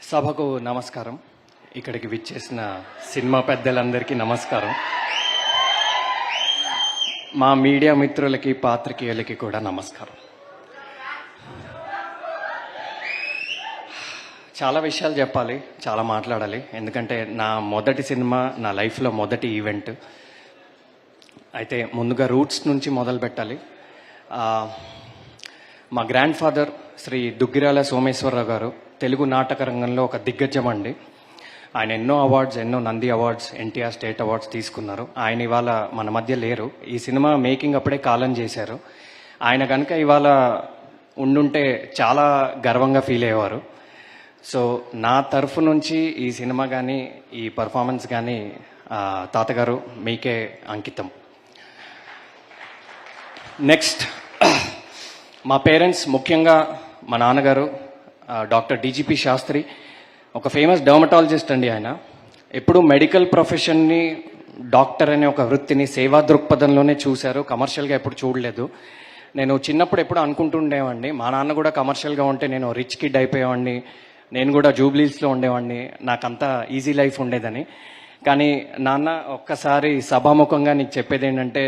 సభకు నమస్కారం. ఇక్కడికి విచ్చేసిన సినిమా పెద్దలందరికీ నమస్కారం. మా మీడియా మిత్రులకి పాత్రికేయులకి కూడా నమస్కారం. చాలా విషయాలు చెప్పాలి, చాలా మాట్లాడాలి. ఎందుకంటే నా మొదటి సినిమా, నా లైఫ్లో మొదటి ఈవెంట్. అయితే ముందుగా రూట్స్ నుంచి మొదలు పెట్టాలి. మా గ్రాండ్ ఫాదర్ శ్రీ దుగ్గిరాల సోమేశ్వరరావు గారు తెలుగు నాటక రంగంలో ఒక దిగ్గజం అండి. ఆయన ఎన్నో అవార్డ్స్, ఎన్నో Nandi awards, NTR state awards తీసుకున్నారు. ఆయన ఇవాళ మన మధ్య లేరు. ఈ సినిమా మేకింగ్ అప్పుడే కాలం చేశారు. ఆయన కనుక ఇవాళ ఉండుంటే చాలా గర్వంగా ఫీల్ అయ్యేవారు. సో నా తరఫు నుంచి ఈ సినిమా కానీ, ఈ పర్ఫార్మెన్స్ కానీ తాతగారు మీకే అంకితం. నెక్స్ట్, మా పేరెంట్స్, ముఖ్యంగా మా నాన్నగారు డాక్టర్ డిజిపి శాస్త్రి, ఒక ఫేమస్ డర్మటాలజిస్ట్ అండి. ఆయన ఎప్పుడు మెడికల్ ప్రొఫెషన్ని, డాక్టర్ అనే ఒక వృత్తిని సేవా దృక్పథంలోనే చూశారు, కమర్షియల్గా ఎప్పుడు చూడలేదు. నేను చిన్నప్పుడు ఎప్పుడు అనుకుంటుండేవాడిని, మా నాన్న కూడా కమర్షియల్గా ఉంటే నేను రిచ్ కిడ్ అయిపోయేవాడిని, నేను కూడా జూబ్లీస్లో ఉండేవాడిని, నాకంతా ఈజీ లైఫ్ ఉండేదని. కానీ నాన్న, ఒక్కసారి సభాముఖంగా నీకు చెప్పేది ఏంటంటే,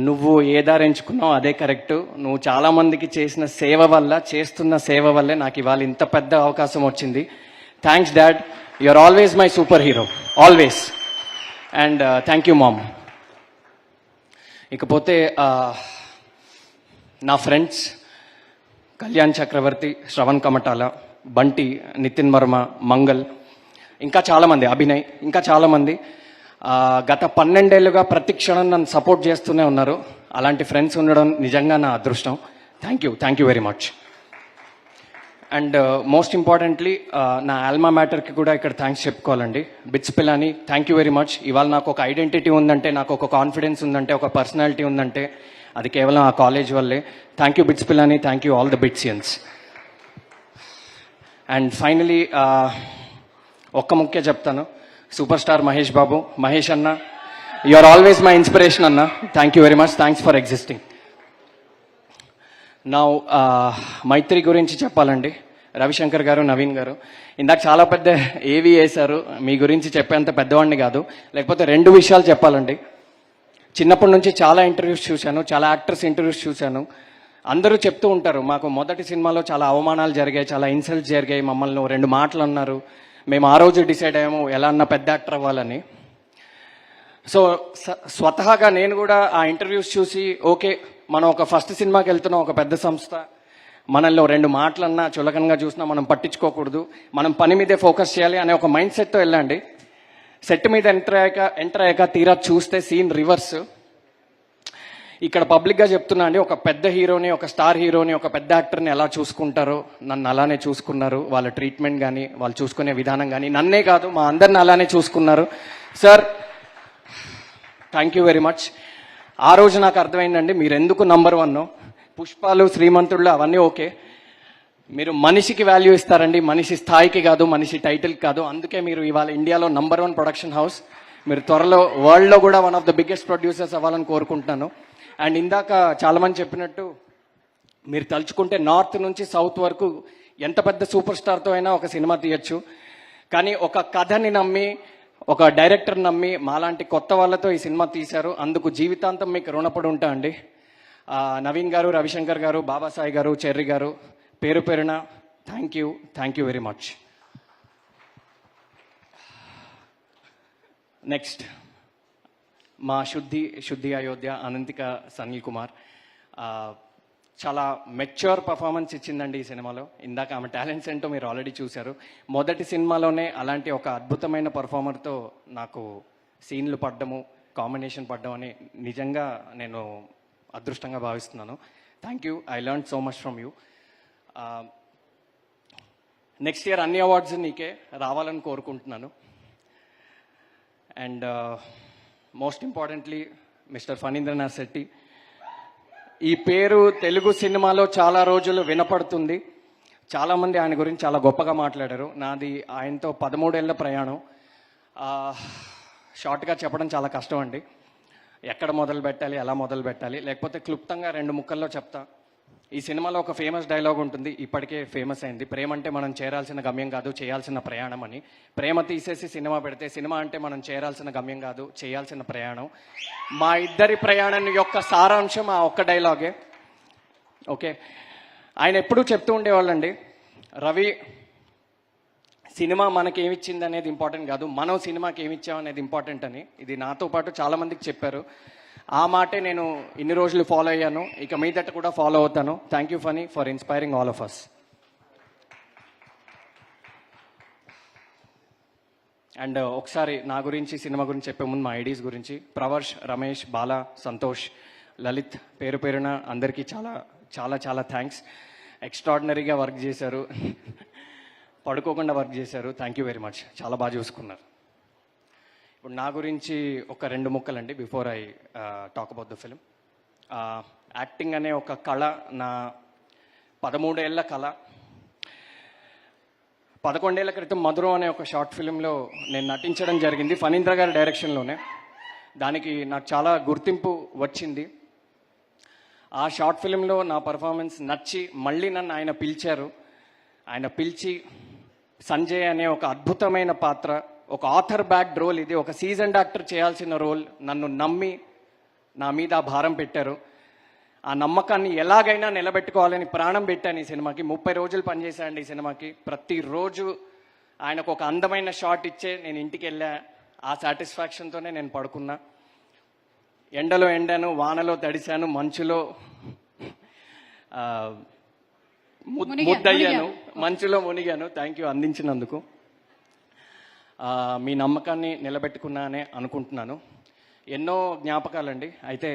నువ్వు ఏ దారి ఎంచుకున్నావు అదే కరెక్టు. నువ్వు చాలామందికి చేసిన సేవ వల్ల, చేస్తున్న సేవ వల్లే నాకు ఇవాళ ఇంత పెద్ద అవకాశం వచ్చింది. Thanks dad, you are always my super hero, always. And thank you mom. ఇకపోతే నా ఫ్రెండ్స్ కళ్యాణ్ చక్రవర్తి, శ్రవణ్ కమటాల, బంటి, నితిన్ వర్మ, మంగల్, ఇంకా చాలామంది, అభినయ్, ఇంకా చాలామంది గత 12 ఏళ్ళుగా ప్రతి క్షణం నన్ను సపోర్ట్ చేస్తూనే ఉన్నారు. అలాంటి ఫ్రెండ్స్ ఉండడం నిజంగా నా అదృష్టం. Thank you very much. And most importantly నా ఆల్మా మ్యాటర్కి కూడా ఇక్కడ థ్యాంక్స్ చెప్పుకోవాలండి. BITS Pilani, thank you very much. ఇవాళ నాకు ఒక ఐడెంటిటీ ఉందంటే, నాకు ఒక కాన్ఫిడెన్స్ ఉందంటే, ఒక పర్సనాలిటీ ఉందంటే అది కేవలం ఆ కాలేజ్ వల్లే. Thank you BITS Pilani, thank you all the BITSians. And finally ఒక్క ముఖ్య చెప్తాను, సూపర్ స్టార్ మహేష్ బాబు, మహేష్ అన్న, you are always my inspiration అన్న. Thank you very much, thanks for existing. నా మైత్రి గురించి చెప్పాలండి. రవిశంకర్ గారు, నవీన్ గారు ఇందాక చాలా పెద్ద ఏవి వేశారు. మీ గురించి చెప్పేంత పెద్దవాడిని కాదు. లేకపోతే 2 విషయాలు చెప్పాలండి. చిన్నప్పటి నుంచి చాలా ఇంటర్వ్యూస్ చూశాను, చాలా యాక్టర్స్ ఇంటర్వ్యూస్ చూశాను. అందరూ చెప్తూ ఉంటారు, మాకు మొదటి సినిమాలో చాలా అవమానాలు జరిగాయి, చాలా ఇన్సల్ట్స్ జరిగాయి, మమ్మల్ని 2 మాటలు అన్నారు, మేము ఆ రోజు డిసైడ్ అయ్యాము ఎలా అన్న పెద్ద యాక్టర్ అవ్వాలని. సో స్వతహాగా నేను కూడా ఆ ఇంటర్వ్యూస్ చూసి, ఓకే మనం ఒక ఫస్ట్ సినిమాకి వెళ్తున్నాం, ఒక పెద్ద సంస్థ, మనల్లో 2 మాటలన్నా చులకనగా చూసినా మనం పట్టించుకోకూడదు, మనం పని మీదే ఫోకస్ చేయాలి అనే ఒక మైండ్ సెట్తో వెళ్ళండి. సెట్ మీద ఎంటర్ అయ్యాక తీరా చూస్తే సీన్ రివర్స్. ఇక్కడ పబ్లిక్గా చెప్తున్నా అండి, ఒక పెద్ద హీరోని, ఒక స్టార్ హీరోని, ఒక పెద్ద యాక్టర్ని ఎలా చూసుకుంటారో నన్ను అలానే చూసుకున్నారు. వాళ్ళ ట్రీట్మెంట్ కానీ, వాళ్ళు చూసుకునే విధానం కానీ, నన్నే కాదు మా అందరిని అలానే చూసుకున్నారు. Sir thank you very much. ఆ రోజు నాకు అర్థమైందండి మీరు ఎందుకు నంబర్ 1. పుష్పాలు, శ్రీమంతుళ్ళు అవన్నీ ఓకే, మీరు మనిషికి వాల్యూ ఇస్తారండి, మనిషి స్థాయికి కాదు, మనిషి టైటిల్కి కాదు. అందుకే మీరు ఇవాళ ఇండియాలో నంబర్ 1 ప్రొడక్షన్ హౌస్. మీరు త్వరలో వరల్డ్లో కూడా one of the biggest producers అవ్వాలని కోరుకుంటున్నాను. అండ్ ఇందాక చాలామంది చెప్పినట్టు, మీరు తలుచుకుంటే నార్త్ నుంచి సౌత్ వరకు ఎంత పెద్ద సూపర్ స్టార్తో అయినా ఒక సినిమా తీయచ్చు. కానీ ఒక కథని నమ్మి, ఒక డైరెక్టర్ నమ్మి మాలాంటి కొత్త వాళ్ళతో ఈ సినిమా తీశారు. అందుకు జీవితాంతం మీకు రుణపడి ఉంటా అండి. నవీన్ గారు, రవిశంకర్ గారు, బాబాసాయి గారు, చెర్రి గారు, పేరు పేరున thank you very much. Next, మా శుద్ధి అయోధ్య, అనంతిక సనీల్ కుమార్ చాలా మెచ్యూర్ పర్ఫార్మెన్స్ ఇచ్చిందండి ఈ సినిమాలో. ఇందాక ఆమె టాలెంట్స్ ఏంటో మీరు ఆల్రెడీ చూశారు. మొదటి సినిమాలోనే అలాంటి ఒక అద్భుతమైన పర్ఫార్మర్తో నాకు సీన్లు పడ్డము, కాంబినేషన్ పడ్డం అని నిజంగా నేను అదృష్టంగా భావిస్తున్నాను. Thank you, I learn so much from you. Next year అన్ని అవార్డ్స్ నీకే రావాలని కోరుకుంటున్నాను. And most importantly mister Phanindranath Shetty, ఈ పేరు తెలుగు సినిమాలో చాలా రోజులు వినపడుతుంది. చాలామంది ఆయన గురించి చాలా గొప్పగా మాట్లాడారు. నాది ఆయనతో 13 ఏళ్ల ప్రయాణం. షార్ట్గా చెప్పడం చాలా కష్టం అండి. ఎక్కడ మొదలు పెట్టాలి, ఎలా మొదలు పెట్టాలి, లేకపోతే క్లుప్తంగా 2 ముక్కల్లో చెప్తా. ఈ సినిమాలో ఒక ఫేమస్ డైలాగ్ ఉంటుంది, ఇప్పటికే ఫేమస్ అయింది. ప్రేమ అంటే మనం చేరాల్సిన గమ్యం కాదు, చేయాల్సిన ప్రయాణం అని. ప్రేమ తీసేసి సినిమా పెడితే, సినిమా అంటే మనం చేరాల్సిన గమ్యం కాదు, చేయాల్సిన ప్రయాణం. మా ఇద్దరి ప్రయాణం యొక్క సారాంశం ఆ ఒక్క డైలాగే. ఓకే, ఆయన ఎప్పుడూ చెప్తూ ఉండేవాళ్ళండి, రవి సినిమా మనకి ఏమిచ్చింది అనేది ఇంపార్టెంట్ కాదు, మనం సినిమాకి ఏమిచ్చాం అనేది ఇంపార్టెంట్ అని. ఇది నాతో పాటు చాలామందికి చెప్పారు. ఆ మాటే నేను ఇన్ని రోజులు ఫాలో అయ్యాను, ఇక మీదట కూడా ఫాలో అవుతాను. Thank you Phani for inspiring all of us. And ఒకసారి నా గురించి, సినిమా గురించి చెప్పే ముందు మా ఐడీస్ గురించి. ప్రవర్ష్, రమేష్, బాలా, సంతోష్, లలిత్, పేరు పేరున అందరికీ చాలా చాలా చాలా థ్యాంక్స్. ఎక్స్ట్రాడినరీగా వర్క్ చేశారు, పడుకోకుండా వర్క్ చేశారు. థ్యాంక్ యూ వెరీ మచ్, చాలా బాగా చూసుకున్నారు. ఇప్పుడు నా గురించి ఒక 2 ముక్కలండి before I talk about the film. Acting అనే ఒక కళ నా 13 ఏళ్ల కళ. 11 ఏళ్ల క్రితం మధురం అనే ఒక షార్ట్ ఫిలింలో నేను నటించడం జరిగింది, ఫణీంద్ర గారి డైరెక్షన్లోనే. దానికి నాకు చాలా గుర్తింపు వచ్చింది. ఆ షార్ట్ ఫిలింలో నా పర్ఫార్మెన్స్ నచ్చి మళ్ళీ నన్ను ఆయన పిలిచారు. ఆయన పిలిచి సంజయ్ అనే ఒక అద్భుతమైన పాత్ర, ఒక ఆథర్ బ్యాక్డ్ రోల్, ఇది ఒక సీజన్డ్ యాక్టర్ చేయాల్సిన రోల్, నన్ను నమ్మి నా మీద ఆ భారం పెట్టారు. ఆ నమ్మకాన్ని ఎలాగైనా నిలబెట్టుకోవాలని ప్రాణం పెట్టాను ఈ సినిమాకి. 30 రోజులు పనిచేశాను ఈ సినిమాకి. ప్రతిరోజు ఆయనకు ఒక అందమైన షాట్ ఇచ్చే నేను ఇంటికి వెళ్ళా. ఆ సాటిస్ఫాక్షన్తోనే నేను పడుకున్నా. ఎండలో ఎండాను, వానలో తడిశాను, మంచులో ముద్దయ్యాను, మంచులో మునిగాను. థ్యాంక్ యూ అందించినందుకు. మీ నమ్మకాన్ని నిలబెట్టుకున్నానే అనుకుంటున్నాను. ఎన్నో జ్ఞాపకాలండి. అయితే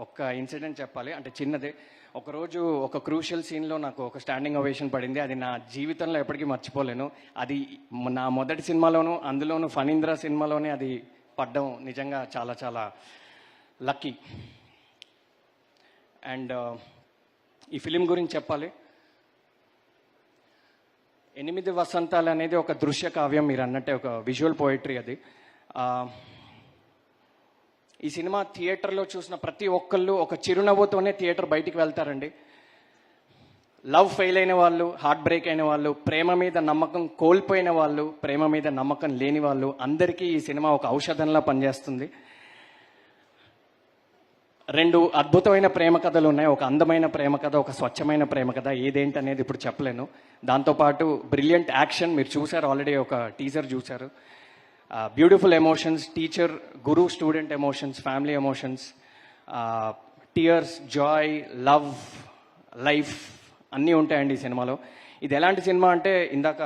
ఒక్క ఇన్సిడెంట్ చెప్పాలి, అంటే చిన్నదే. ఒకరోజు ఒక క్రూషియల్ సీన్లో నాకు ఒక స్టాండింగ్ ఓవేషన్ పడింది. అది నా జీవితంలో ఎప్పటికీ మర్చిపోలేను. అది నా మొదటి సినిమాలోను, అందులోను ఫణీంద్ర సినిమాలోనే అది పడ్డం నిజంగా చాలా చాలా లక్కీ. అండ్ ఈ ఫిలిం గురించి చెప్పాలి. 8 వసంతాలు అనేది ఒక దృశ్య కావ్యం, మీరు అన్నట్టే ఒక విజువల్ పోయిటరీ అది. ఈ సినిమా థియేటర్లో చూసిన ప్రతి ఒక్కళ్ళు ఒక చిరునవ్వుతోనే థియేటర్ బయటికి వెళ్తారండి. లవ్ ఫెయిల్ అయిన వాళ్ళు, హార్ట్ బ్రేక్ అయిన వాళ్ళు, ప్రేమ మీద నమ్మకం కోల్పోయిన వాళ్ళు, ప్రేమ మీద నమ్మకం లేని వాళ్ళు, అందరికీ ఈ సినిమా ఒక ఔషధంలా పనిచేస్తుంది. 2 అద్భుతమైన ప్రేమ కథలు ఉన్నాయి. ఒక అందమైన ప్రేమ కథ, ఒక స్వచ్ఛమైన ప్రేమ కథ. ఏదేంటి అనేది ఇప్పుడు చెప్పలేను. దాంతోపాటు బ్రిలియంట్ యాక్షన్, మీరు చూసారు ఆల్రెడీ, ఒక టీజర్ చూశారు. Beautiful emotions, teacher guru student emotions, family emotions, tears, joy, love, life అన్నీ ఉంటాయండి ఈ సినిమాలో. ఇది ఎలాంటి సినిమా అంటే, ఇందాక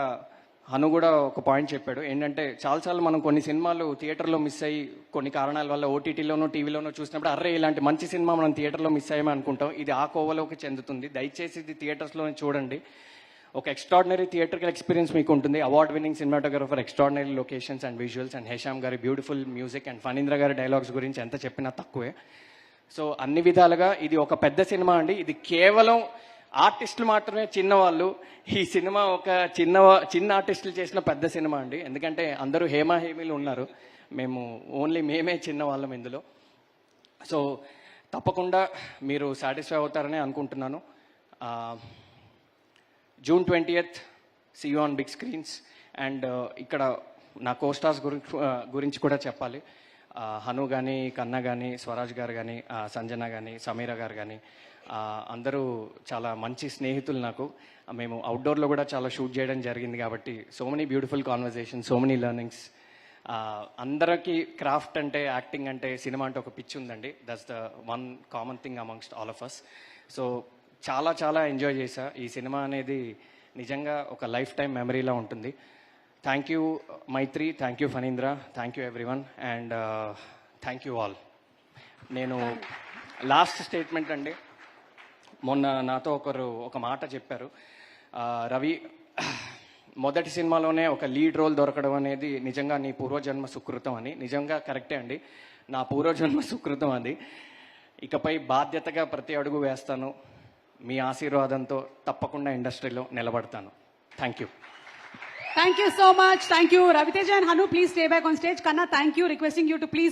హను కూడా ఒక పాయింట్ చెప్పాడు, ఏంటంటే చాలాసార్లు మనం కొన్ని సినిమాలు థియేటర్లో మిస్ అయ్యి కొన్ని కారణాల వల్ల ఓటీటీలోనో టీవీలోనో చూసినప్పుడు అర్రే ఇలాంటి మంచి సినిమా మనం థియేటర్లో మిస్ అయ్యామని అనుకుంటాం. ఇది ఆ కోవలోకి చెందుతుంది. దయచేసి ఇది థియేటర్స్లోనే చూడండి. ఒక ఎక్స్ట్రాడినరీ థియేటర్కల్ ఎక్స్పీరియన్స్ మీకు ఉంటుంది. Award winning cinematographer, extraordinary locations and visuals, and Hesham గారి బ్యూటిఫుల్ మ్యూజిక్, అండ్ ఫణీంద్ర గారి డైలాగ్స్ గురించి ఎంత చెప్పినా తక్కువే. సో అన్ని విధాలుగా ఇది ఒక పెద్ద సినిమా అండి. ఇది కేవలం ఆర్టిస్టులు మాత్రమే చిన్నవాళ్ళు. ఈ సినిమా ఒక చిన్న ఆర్టిస్టులు చేసిన పెద్ద సినిమా అండి. ఎందుకంటే అందరూ హేమీలు ఉన్నారు, మేమే చిన్నవాళ్ళం ఇందులో. సో తప్పకుండా మీరు సాటిస్ఫై అవుతారని అనుకుంటున్నాను. June 20th, see you on big screens. And ఇక్కడ నా కోస్టార్స్ గురించి కూడా చెప్పాలి. హను కానీ, కన్నా కానీ, స్వరాజ్ గారు కానీ, సంజన కానీ, సమీర గారు కానీ, అందరూ చాలా మంచి స్నేహితులు నాకు. మేము అవుట్డోర్లో కూడా చాలా షూట్ చేయడం జరిగింది కాబట్టి so many beautiful conversation, so many learnings. అందరికీ క్రాఫ్ట్ అంటే, యాక్టింగ్ అంటే, సినిమా అంటే ఒక పిచ్ ఉందండి. That's the one common thing amongst all of us. So చాలా చాలా ఎంజాయ్ చేశా. ఈ సినిమా అనేది నిజంగా ఒక లైఫ్ టైం మెమరీలా ఉంటుంది. Thank you Maitri, thank you Phanindra, thank you everyone, and thank you all. నేను లాస్ట్ స్టేట్మెంట్ అండి, మొన్న నాతో ఒక మాట చెప్పారు, రవి మొదటి సినిమాలోనే ఒక లీడ్ రోల్ దొరకడం అనేది నిజంగా నీ పూర్వజన్మ సుకృతం అని. నిజంగా కరెక్టే అండి, నా పూర్వజన్మ సుకృతం అది. ఇకపై బాధ్యతగా ప్రతి అడుగు వేస్తాను. మీ ఆశీర్వాదంతో తప్పకుండా ఇండస్ట్రీలో నిలబడతాను. Thank you. Thank you so much. Thank you. Raviteja and Hanu, please stay back on stage. Kanna, thank you. Requesting you to please